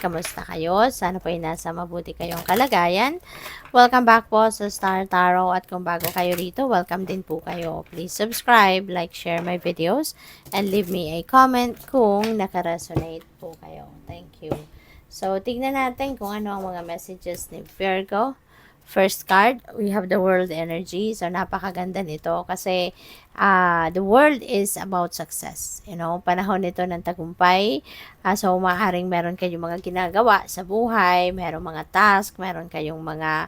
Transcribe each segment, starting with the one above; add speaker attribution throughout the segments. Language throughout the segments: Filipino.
Speaker 1: Kamusta kayo? Sana po ay nasa mabuti kayong kalagayan. Welcome back po sa Star Tarot at kung bago kayo rito, welcome din po kayo. Please subscribe, like, share my videos, and leave me a comment kung nakaresonate po kayo. Thank you. So, tignan natin kung ano ang mga messages ni Virgo. First card, we have the world energy. So, napakaganda nito kasi the world is about success. You know, panahon nito ng tagumpay. So, maaaring meron kayong mga ginagawa sa buhay, meron mga task, meron kayong mga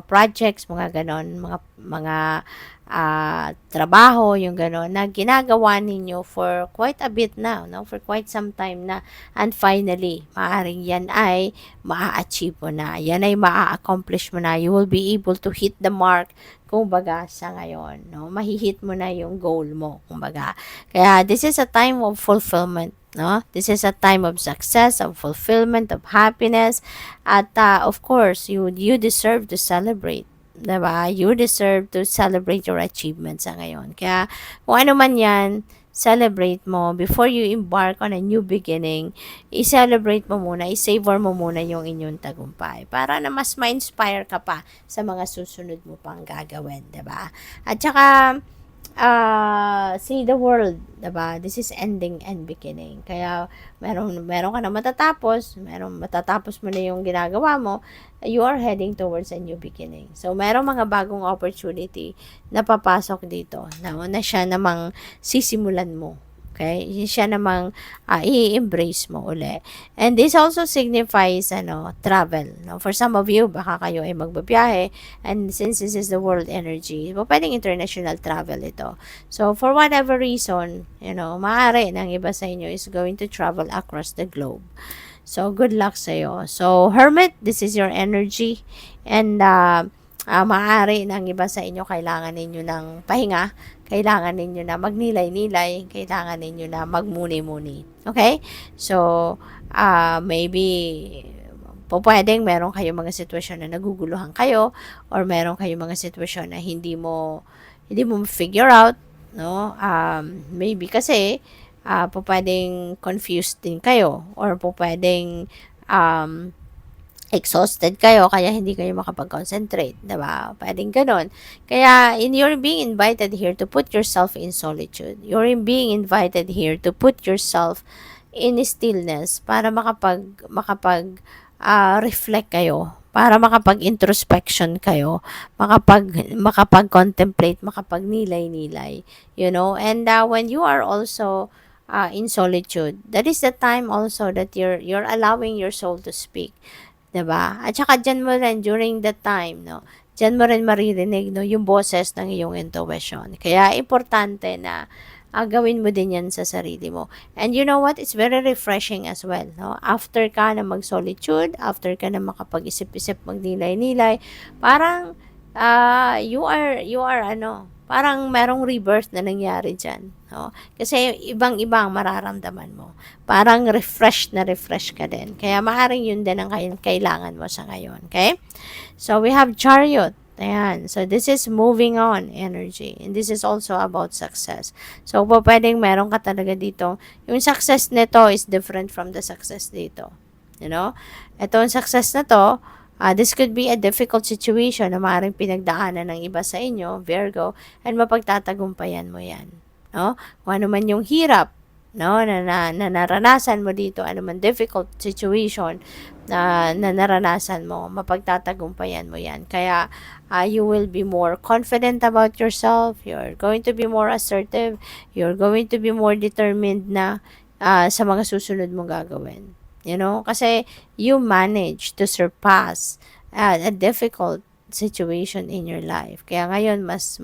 Speaker 1: projects, mga ganon, mga trabaho, yung ganon, na ginagawa ninyo for quite a bit now, no? For quite some time na. And finally, maaaring yan ay maa-achieve mo na. Yan ay maa-accomplish mo na. You will be able to hit the mark, kumbaga, sa ngayon, no? Mahihit mo na yung goal mo, kumbaga. Kaya, this is a time of fulfillment, no? This is a time of success, of fulfillment, of happiness. At, of course, you deserve to celebrate. Diba? You deserve to celebrate your achievements sa ngayon. Kaya, kung ano man yan, celebrate mo. Before you embark on a new beginning, i-celebrate mo muna, i-savor mo muna yung inyong tagumpay. Para na mas ma-inspire ka pa sa mga susunod mo pang gagawin. Diba? At saka, see the world, diba? This is ending and beginning. Kaya, meron ka na matatapos mo na yung ginagawa mo, you are heading towards a new beginning. So, merong mga bagong opportunity na papasok dito, na siya namang sisimulan mo. Okay? Siya namang i-embrace mo uli. And this also signifies travel. No? For some of you, baka kayo ay magbabiyahe. And since this is the world energy, pwedeng international travel ito. So, for whatever reason, maaari ng iba sa inyo is going to travel across the globe. So, good luck sa'yo. So, Hermit, this is your energy. And, maaari ng iba sa inyo, kailangan ninyo ng pahinga, kailangan ninyo na magnilay-nilay, kailangan ninyo na magmuni-muni. Okay? So, maybe, pwedeng meron kayong mga sitwasyon na naguguluhan kayo, or meron kayong mga sitwasyon na hindi mo figure out, no? Maybe kasi, pwedeng confused din kayo, or pwedeng, exhausted kayo, kaya hindi kayo makapag-concentrate, diba? Pwedeng ganun. Kaya, you're being invited here to put yourself in solitude. You're being invited here to put yourself in stillness para reflect kayo, para makapag-introspection kayo, makapag-contemplate, makapag-nilay-nilay, and when you are also in solitude, that is the time also that you're allowing your soul to speak. Diba? At saka dyan mo rin, during that time, no, dyan mo rin maririnig, no, yung boses ng iyong intuition. Kaya, importante na gawin mo din yan sa sarili mo. And you know what? It's very refreshing as well, no? After ka na mag-solitude, after ka na makapag-isip-isip, magnilay-nilay, parang, parang merong rebirth na nangyari dyan, no? Kasi ibang-ibang mararamdaman mo. Parang refresh ka din. Kaya maaaring yun din ang kailangan mo sa ngayon, okay? So, we have Chariot. Ayan. So, this is moving on energy. And this is also about success. So, pwedeng meron ka talaga dito. Yung success nito is different from the success dito. Itong success na to, this could be a difficult situation na maaaring pinagdaanan ng iba sa inyo, Virgo, and mapagtatagumpayan mo yan. No? Kung ano man yung hirap, no, na naranasan mo dito, ano man difficult situation na naranasan mo, mapagtatagumpayan mo yan. Kaya, you will be more confident about yourself, you're going to be more assertive, you're going to be more determined na sa mga susunod mong gagawin. Kasi you manage to surpass a difficult situation in your life. Kaya ngayon, mas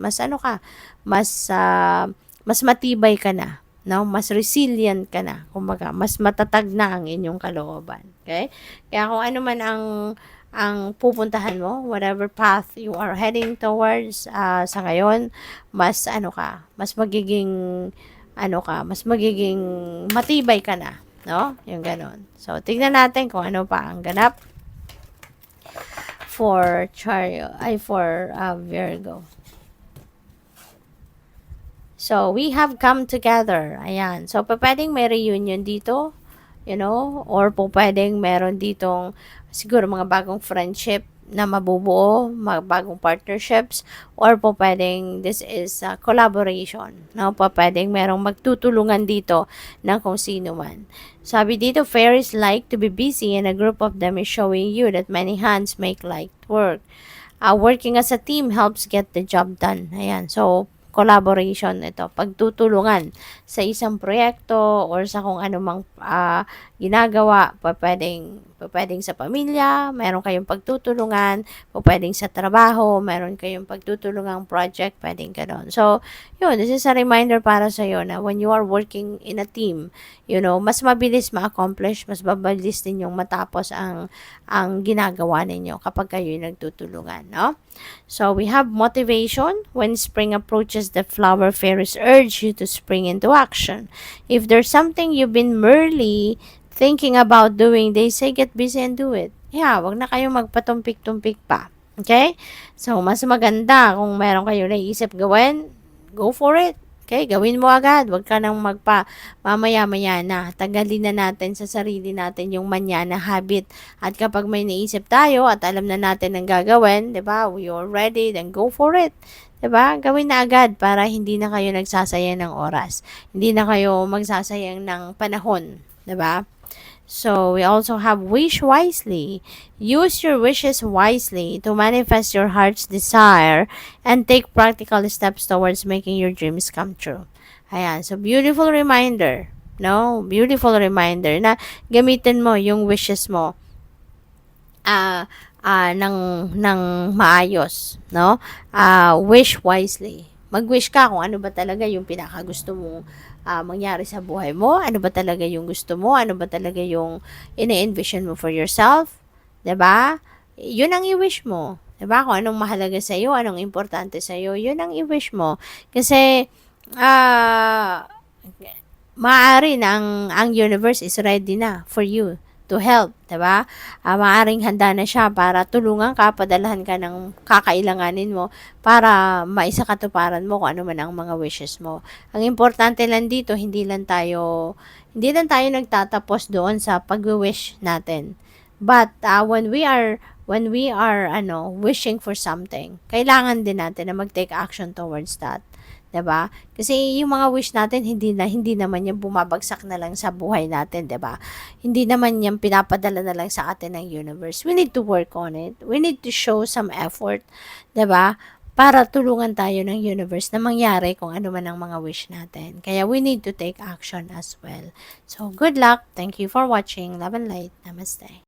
Speaker 1: matibay ka na, no? Mas resilient ka na. Kumbaga, mas matatag na ang inyong kalooban. Okay? Kaya kung ano man ang pupuntahan mo, whatever path you are heading towards sa ngayon, mas magiging matibay ka na. No? Yung ganon. So, tignan natin kung ano pa ang ganap for Virgo. So, we have come together. Ayan. So, pwedeng may reunion dito. or po pwedeng meron ditong siguro mga bagong friendship na mabubuo, mga bagong partnerships, or po pwedeng this is collaboration, no? Po pwedeng merong magtutulungan dito ng kung sino man. Sabi dito, fairies like to be busy and a group of them is showing you that many hands make light work. Working as a team helps get the job done. Ayan. So, collaboration ito. Pagtutulungan sa isang proyekto or sa kung anumang ginagawa. Pwedeng sa pamilya, meron kayong pagtutulungan, pwedeng sa trabaho, meron kayong pagtutulungang project, pwedeng gano'n. So, yun, this is a reminder para sa iyo na when you are working in a team, mas mabilis ma-accomplish, mas mabilis din yung matapos ang ginagawa ninyo kapag kayo nagtutulungan, no? So, we have motivation. When spring approaches, the flower fairies urge you to spring into action. If there's something you've been merely thinking about doing, they say get busy and do it. Yeah, wag na kayong magpatumpik-tumpik pa. Okay? So, mas maganda kung meron kayo naisip gawin, go for it. Okay, gawin mo agad. Huwag ka nang mamaya-maya na. Tagalin na natin sa sarili natin yung manya na habit. At kapag may naisip tayo at alam na natin ang gagawin, di ba? We are ready, then go for it. Di ba? Gawin na agad para hindi na kayo nagsasayang ng oras. Hindi na kayo magsasayang ng panahon. Di ba? So, we also have wish wisely. Use your wishes wisely to manifest your heart's desire and take practical steps towards making your dreams come true. Ayan. So, beautiful reminder. No? Beautiful reminder na gamitin mo yung wishes mo ng maayos. No? Wish wisely. Mag-wish ka kung ano ba talaga yung pinakagusto mong mangyari sa buhay mo, ano ba talaga yung gusto mo, ano ba talaga yung ine-envision mo for yourself, 'di ba? Yun ang i-wish mo, 'di ba? Kung anong mahalaga sa iyo, anong importante sa iyo, yun ang i-wish mo. Kasi maaari na ang universe is ready na for you to help, 'di ba? Maaring handa na siya para tulungan ka, padalhan ka ng kakailanganin mo para maisakatuparan mo kung ano man ang mga wishes mo. Ang importante lang dito, hindi lang tayo nagtatapos doon sa pag-wish natin. But when we are wishing for something, kailangan din natin na mag-take action towards that. 'Di ba? Kasi yung mga wish natin hindi naman yan bumabagsak na lang sa buhay natin, 'di ba? Hindi naman yan pinapadala na lang sa atin ng universe. We need to work on it. We need to show some effort, 'di ba? Para tulungan tayo ng universe na mangyari kung ano man ang mga wish natin. Kaya we need to take action as well. So, good luck. Thank you for watching. Love and light. Namaste.